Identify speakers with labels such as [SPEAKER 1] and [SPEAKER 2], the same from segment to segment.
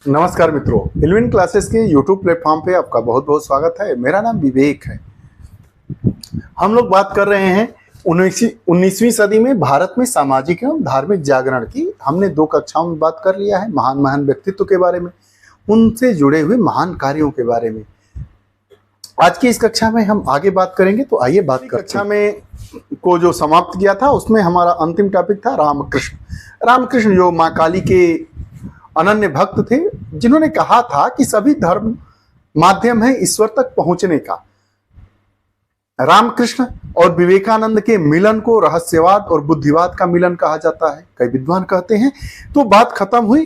[SPEAKER 1] नमस्कार मित्रों, eleven classes के यूट्यूब प्लेटफॉर्म पे आपका बहुत बहुत स्वागत है। मेरा नाम विवेक है। हम लोग बात कर रहे हैं 19वीं सदी में भारत में सामाजिक एवं धार्मिक जागरण की। हमने 2 कक्षाओं में बात कर लिया है महान महान व्यक्तित्व के बारे में, उनसे जुड़े हुए महान कार्यों के बारे में। आज की इस कक्षा में हम आगे बात करेंगे। तो आइए बात करते हैं। कक्षा में को जो समाप्त किया था उसमें हमारा अंतिम टॉपिक था रामकृष्ण। रामकृष्ण जो माँ काली के अनन्य भक्त थे, जिन्होंने कहा था कि सभी धर्म माध्यम है ईश्वर तक पहुंचने का। रामकृष्ण और विवेकानंद के मिलन को रहस्यवाद और बुद्धिवाद का मिलन कहा जाता है, कई विद्वान कहते हैं। तो बात खत्म हुई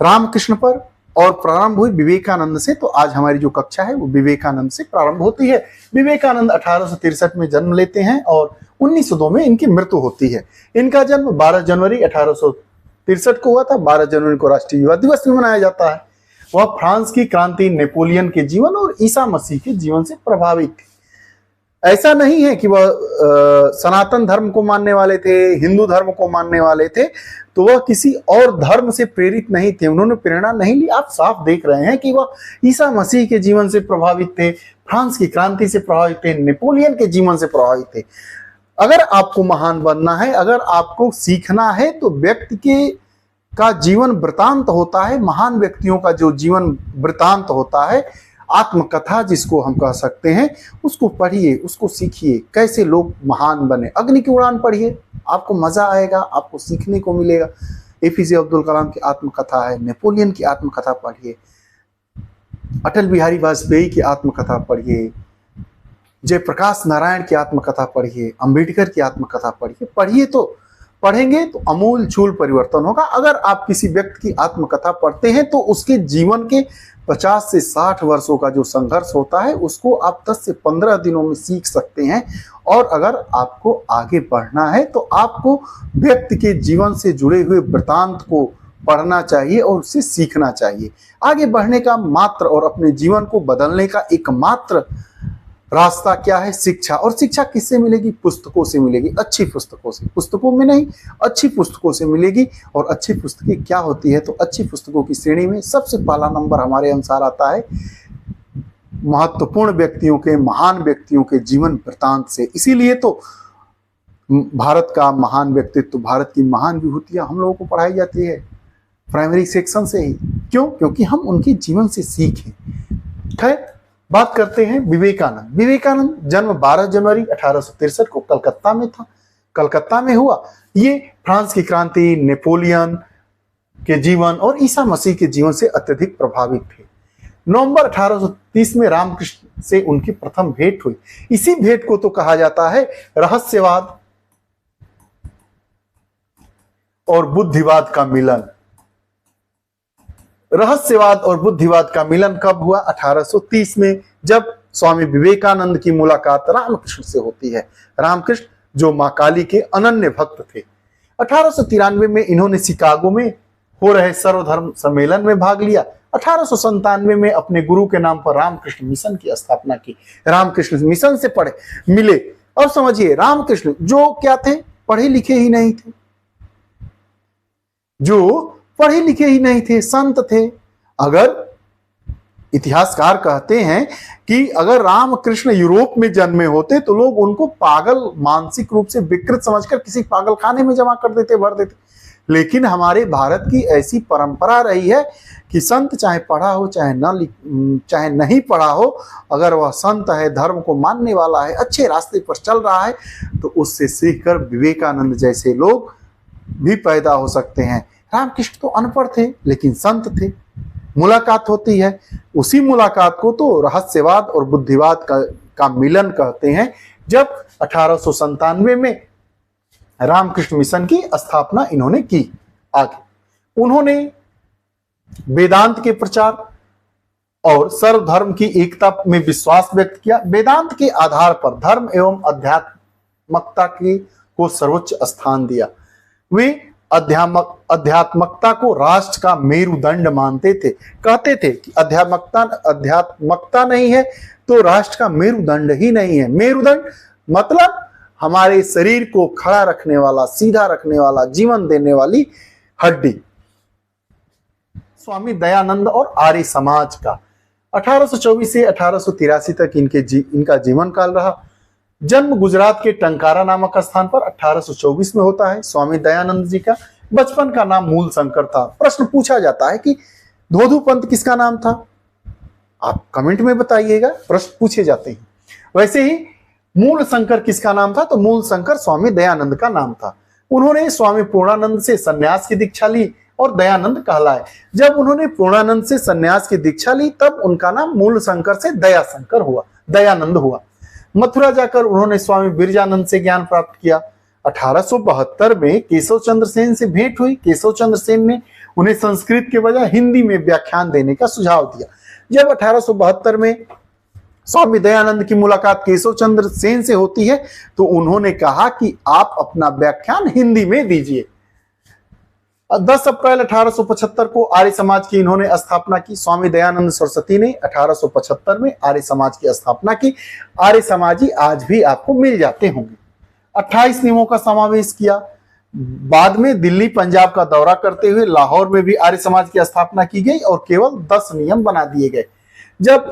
[SPEAKER 1] रामकृष्ण पर और प्रारंभ हुई विवेकानंद से। तो आज हमारी जो कक्षा है वो विवेकानंद से प्रारंभ होती है। विवेकानंद 1863 में जन्म लेते हैं और 1902 में इनकी मृत्यु होती है। इनका जन्म 12 जनवरी 1863 को हुआ था। 12 जनवरी को राष्ट्रीय युवा दिवस भी मनाया जाता है। वह फ्रांस की क्रांति, नेपोलियन के जीवन और ईसा मसीह के जीवन से प्रभावित थे। ऐसा नहीं है कि वह सनातन धर्म को मानने वाले थे, हिंदू धर्म को मानने वाले थे, तो वह किसी और धर्म से प्रेरित नहीं थे, उन्होंने प्रेरणा नहीं ली। आप साफ देख रहे हैं कि वह ईसा मसीह के जीवन से प्रभावित थे, फ्रांस की क्रांति से प्रभावित थे, नेपोलियन के जीवन से प्रभावित थे। अगर आपको महान बनना है, अगर आपको सीखना है, तो व्यक्ति का जीवन वृतांत होता है। महान व्यक्तियों का जो जीवन वृतांत होता है, आत्मकथा जिसको हम कह सकते हैं, उसको पढ़िए, उसको सीखिए, कैसे लोग महान बने। अग्नि की उड़ान पढ़िए, आपको मजा आएगा, आपको सीखने को मिलेगा। एपीजे अब्दुल कलाम की आत्मकथा है, नेपोलियन की आत्मकथा पढ़िए, अटल बिहारी वाजपेयी की आत्मकथा पढ़िए, जयप्रकाश नारायण की आत्मकथा पढ़िए, अंबेडकर की आत्मकथा पढ़िए। पढ़िए तो पढ़ेंगे तो अमूल चूल परिवर्तन होगा। अगर आप किसी व्यक्ति की आत्मकथा पढ़ते हैं तो उसके जीवन के 50 से 60 वर्षों का जो संघर्ष होता है उसको आप 10 से 15 दिनों में सीख सकते हैं। और अगर आपको आगे बढ़ना है तो आपको व्यक्ति के जीवन से जुड़े हुए वृतांत को पढ़ना चाहिए और उससे सीखना चाहिए। आगे बढ़ने का मात्र और अपने जीवन को बदलने का एकमात्र रास्ता क्या है? शिक्षा। और शिक्षा किससे मिलेगी? पुस्तकों से मिलेगी, अच्छी पुस्तकों से। पुस्तकों में नहीं, अच्छी पुस्तकों से मिलेगी। और अच्छी पुस्तकें क्या होती है? तो अच्छी पुस्तकों की श्रेणी में सबसे पहला नंबर हमारे अनुसार आता है महत्वपूर्ण व्यक्तियों के, महान व्यक्तियों के जीवन वृतांत से। इसीलिए तो भारत का महान व्यक्तित्व, भारत की महान विभूतियां हम लोगों को पढ़ाई जाती है प्राइमरी सेक्शन से ही। क्यों? क्योंकि हम उनके जीवन से सीखें। खैर, बात करते हैं विवेकानंद। विवेकानंद जन्म 12 जनवरी 1863 को कलकत्ता में था, कलकत्ता में हुआ। ये फ्रांस की क्रांति, नेपोलियन के जीवन और ईसा मसीह के जीवन से अत्यधिक प्रभावित थे। नवंबर 1830 में रामकृष्ण से उनकी प्रथम भेंट हुई। इसी भेंट को तो कहा जाता है रहस्यवाद और बुद्धिवाद का मिलन। रहस्यवाद और बुद्धिवाद का मिलन कब हुआ? 1830 में, जब स्वामी विवेकानंद की मुलाकात रामकृष्ण से होती है। रामकृष्ण जो माँ काली के अनन्य भक्त थे। 1893 में इन्होंने शिकागो में हो रहे सर्वधर्म सम्मेलन में भाग लिया। 1897 में अपने गुरु के नाम पर रामकृष्ण मिशन की स्थापना की। रामकृष्ण मिशन से पढ़े मिले। अब समझिए, रामकृष्ण जो क्या थे? पढ़े लिखे ही नहीं थे, जो पढ़े लिखे ही नहीं थे, संत थे। अगर इतिहासकार कहते हैं कि अगर रामकृष्ण यूरोप में जन्मे होते तो लोग उनको पागल, मानसिक रूप से विकृत समझकर किसी पागल खाने में जमा कर देते, भर देते। लेकिन हमारे भारत की ऐसी परंपरा रही है कि संत चाहे पढ़ा हो चाहे नहीं पढ़ा हो, अगर वह संत है, धर्म को मानने वाला है, अच्छे रास्ते पर चल रहा है, तो उससे सीखकर विवेकानंद जैसे लोग भी पैदा हो सकते हैं। रामकृष्ण तो अनपढ़ थे लेकिन संत थे। मुलाकात होती है, उसी मुलाकात को तो रहस्यवाद और बुद्धिवाद का मिलन कहते हैं। जब 1897 में रामकृष्ण मिशन की स्थापना इन्होंने की। आगे उन्होंने वेदांत के प्रचार और सर्वधर्म की एकता में विश्वास व्यक्त किया। वेदांत के आधार पर धर्म एवं अध्यात्मकता को सर्वोच्च स्थान दिया। वे अध्यात्मकता को राष्ट्र का मेरुदंड मानते थे। कहते थे कि अध्यात्मकता नहीं है तो राष्ट्र का मेरुदंड ही नहीं है। मेरुदंड मतलब हमारे शरीर को खड़ा रखने वाला, सीधा रखने वाला, जीवन देने वाली हड्डी। स्वामी दयानंद और आर्य समाज का। 1824 से 1883 तक इनका जीवन काल रहा। जन्म गुजरात के टंकारा नामक स्थान पर 1824 में होता है स्वामी दयानंद जी का। बचपन का नाम मूल शंकर था। प्रश्न पूछा जाता है कि धोधू पंत किसका नाम था? आप कमेंट में बताइएगा, प्रश्न पूछे जाते हैं। वैसे ही मूल शंकर किसका नाम था? तो मूल शंकर स्वामी दयानंद का नाम था। उन्होंने स्वामी पूर्णानंद से सन्यास की दीक्षा ली और दयानंद कहलाए। जब उन्होंने पूर्णानंद से सन्यास की दीक्षा ली तब उनका नाम मूल शंकर से दयानंद हुआ। मथुरा जाकर उन्होंने स्वामी बिरजानंद से ज्ञान प्राप्त किया। 1872 में केशव चंद्र सेन से भेंट हुई। केशव चंद्र सेन ने उन्हें संस्कृत के बजाय हिंदी में व्याख्यान देने का सुझाव दिया। जब 1872 में स्वामी दयानंद की मुलाकात केशव चंद्र सेन से होती है तो उन्होंने कहा कि आप अपना व्याख्यान हिंदी में दीजिए। 10 अप्रैल 1875 को आर्य समाज की इन्होंने स्थापना की। स्वामी दयानंद सरस्वती ने 1875 में आर्य समाज की स्थापना की। आर्य समाजी आज भी आपको मिल जाते होंगे। 28 नियमों का समावेश किया। बाद में दिल्ली पंजाब का दौरा करते हुए लाहौर में भी आर्य समाज की स्थापना की गई और केवल 10 नियम बना दिए गए। जब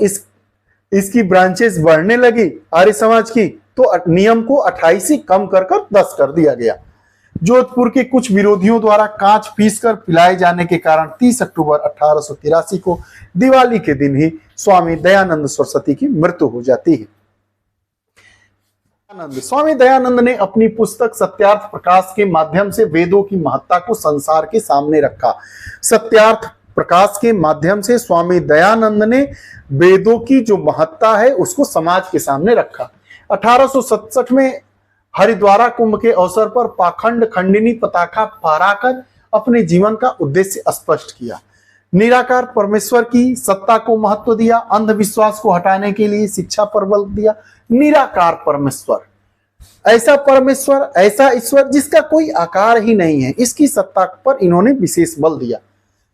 [SPEAKER 1] इसकी ब्रांचेस बढ़ने लगी आर्य समाज की तो नियम को 28 से कम कर 10 कर दिया गया। जोधपुर के कुछ विरोधियों द्वारा कांच पीसकर पिलाए जाने के कारण 30 अक्टूबर 1883 को दिवाली के दिन ही स्वामी दयानंद सरस्वती की मृत्यु हो जाती है। स्वामी दयानंद ने अपनी पुस्तक सत्यार्थ प्रकाश के माध्यम से वेदों की महत्ता को संसार के सामने रखा। सत्यार्थ प्रकाश के माध्यम से स्वामी दयानंद ने वेदों की जो महत्ता है उसको समाज के सामने रखा। 1867 में हरिद्वार कुंभ के अवसर पर पाखंड खंडिनी पताका फहराकर अपने जीवन का उद्देश्य स्पष्ट किया। निराकार परमेश्वर की सत्ता को महत्व दिया। अंधविश्वास को हटाने के लिए शिक्षा पर बल दिया। निराकार परमेश्वर, ऐसा ईश्वर जिसका कोई आकार ही नहीं है, इसकी सत्ता पर इन्होंने विशेष बल दिया।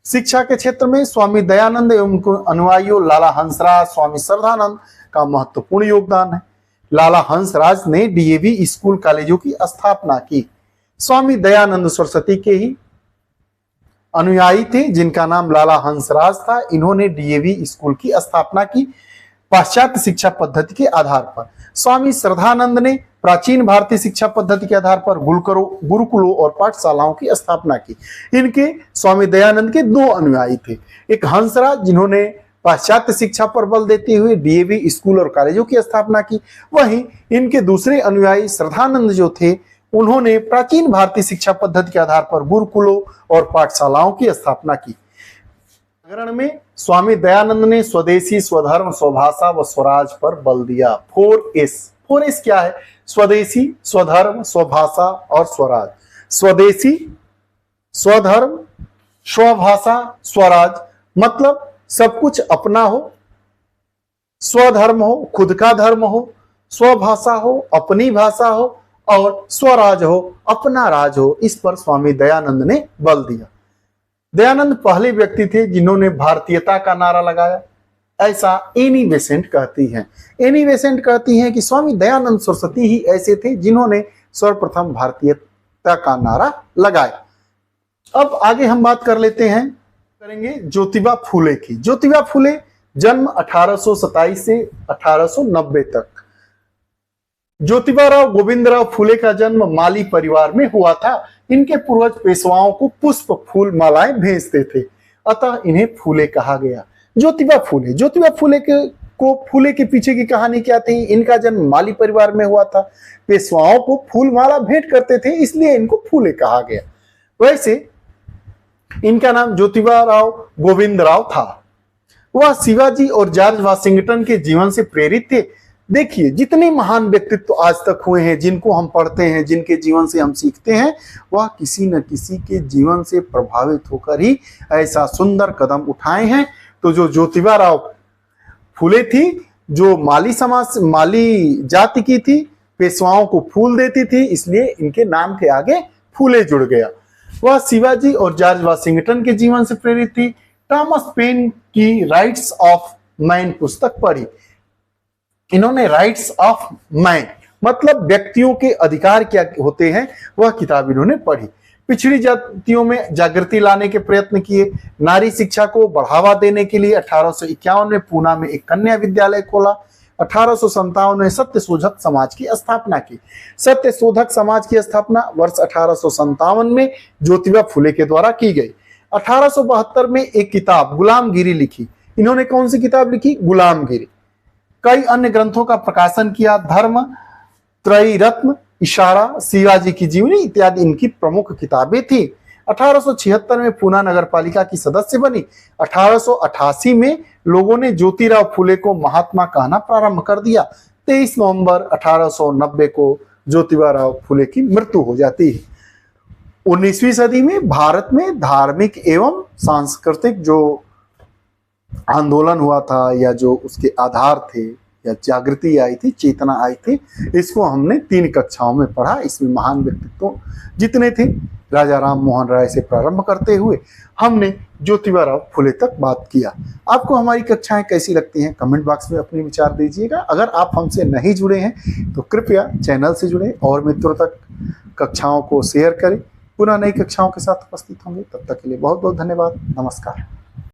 [SPEAKER 1] शिक्षा के क्षेत्र में स्वामी दयानंद एवं अनुयायियों लाला हंसराज, स्वामी श्रद्धानंद का महत्वपूर्ण योगदान है। लाला हंसराज ने डीएवी स्कूल कॉलेजों की स्थापना की। स्वामी दयानंद सरस्वती के ही अनुयायी थे जिनका नाम लाला हंसराज था। इन्होंने डीएवी स्कूल की स्थापना की पाश्चात्य शिक्षा पद्धति के आधार पर। स्वामी श्रद्धानंद ने प्राचीन भारतीय शिक्षा पद्धति के आधार पर गुरुकुलों और पाठशालाओं की स्थापना की। इनके स्वामी दयानंद के 2 अनुयायी थे, एक हंसराज जिन्होंने पाश्चात्य शिक्षा पर बल देते हुए डीएवी स्कूल और कॉलेजों की स्थापना की, वहीं इनके दूसरे अनुयायी श्रद्धानंद जो थे उन्होंने प्राचीन भारतीय शिक्षा पद्धति के आधार पर गुरुकुलों और पाठशालाओं की स्थापना की। जागरण में स्वामी दयानंद ने स्वदेशी, स्वधर्म, स्वभाषा व स्वराज पर बल दिया। 4S क्या है? स्वदेशी, स्वधर्म, स्वभाषा और स्वराज। स्वदेशी, स्वधर्म, स्वभाषा, स्वराज मतलब सब कुछ अपना हो, स्वधर्म हो, खुद का धर्म हो, स्वभाषा हो, अपनी भाषा हो और स्वराज हो, अपना राज हो। इस पर स्वामी दयानंद ने बल दिया। दयानंद पहले व्यक्ति थे जिन्होंने भारतीयता का नारा लगाया, ऐसा एनी बेसेंट कहती हैं। एनी बेसेंट कहती हैं कि स्वामी दयानंद सरस्वती ही ऐसे थे जिन्होंने सर्वप्रथम भारतीयता का नारा लगाया। अब आगे हम बात करेंगे ज्योतिबा फूले की। ज्योतिबा फूले जन्म 1827 से 1890 तक। ज्योतिबाराव गोविंदराव फूले का जन्म माली परिवार में हुआ था। इनके पूर्वज पेशवाओं को पुष्प फूल मालाएं भेजते थे, अतः इन्हें फूले कहा गया। ज्योतिबा फूले फूले के पीछे की कहानी क्या थी? इनका जन्म माली परिवार में हुआ था। पेशवाओं को फूल माला भेंट करते थे, इसलिए इनको फूले कहा गया। वैसे इनका नाम ज्योतिबाराव गोविंदराव था। वह शिवाजी और जॉर्ज वाशिंगटन के जीवन से प्रेरित थे। देखिए, जितने महान व्यक्तित्व आज तक हुए हैं, जिनको हम पढ़ते हैं, जिनके जीवन से हम सीखते हैं, वह किसी न किसी के जीवन से प्रभावित होकर ही ऐसा सुंदर कदम उठाए हैं। तो जो ज्योतिबाराव फूले थी, जो माली जाति की थी, पेशवाओं को फूल देती थी, इसलिए इनके नाम के आगे फूले जुड़ गया। वह शिवाजी और जॉर्ज वाशिंगटन के जीवन से प्रेरित थी। थॉमस पेन की राइट्स ऑफ मैन पुस्तक पढ़ी। इन्होंने राइट्स ऑफ मैन मतलब व्यक्तियों के अधिकार क्या होते हैं, वह किताब इन्होंने पढ़ी। पिछड़ी जातियों में जागृति लाने के प्रयत्न किए। नारी शिक्षा को बढ़ावा देने के लिए 1851 में पूना में एक कन्या विद्यालय खोला। 1857 में सत्यशोधक समाज की स्थापना की। सत्यशोधक समाज की स्थापना वर्ष 1857 में ज्योतिबा फुले के द्वारा की गई। 1872 में एक किताब गुलामगिरी लिखी। इन्होंने कौन सी किताब लिखी? गुलामगिरी। कई अन्य ग्रंथों का प्रकाशन किया। धर्म त्रयरत्न, इशारा, शिवाजी की जीवनी इत्यादि इनकी प्रमुख किताबें थी। 1876 में पूना नगर पालिका की सदस्य बनी। 1888 में लोगों ने ज्योतिराव फुले को महात्मा कहना प्रारंभ कर दिया। 23 नवंबर 1890 को ज्योतिबा फुले की मृत्यु हो जाती है। 19वीं सदी में भारत में धार्मिक एवं सांस्कृतिक जो आंदोलन हुआ था या जो उसके आधार थे या जागृति आई थी, चेतना आई थी, इसको हमने 3 कक्षाओं में पढ़ा। इसमें महान व्यक्तित्व जितने थे, राजा राम मोहन राय से प्रारंभ करते हुए हमने ज्योतिबा फुले तक बात किया। आपको हमारी कक्षाएं कैसी लगती हैं कमेंट बॉक्स में अपने विचार दीजिएगा। अगर आप हमसे नहीं जुड़े हैं तो कृपया चैनल से जुड़े और मित्रों तक कक्षाओं को शेयर करें। पुनः नई कक्षाओं के साथ उपस्थित होंगे, तब तक के लिए बहुत बहुत धन्यवाद। नमस्कार।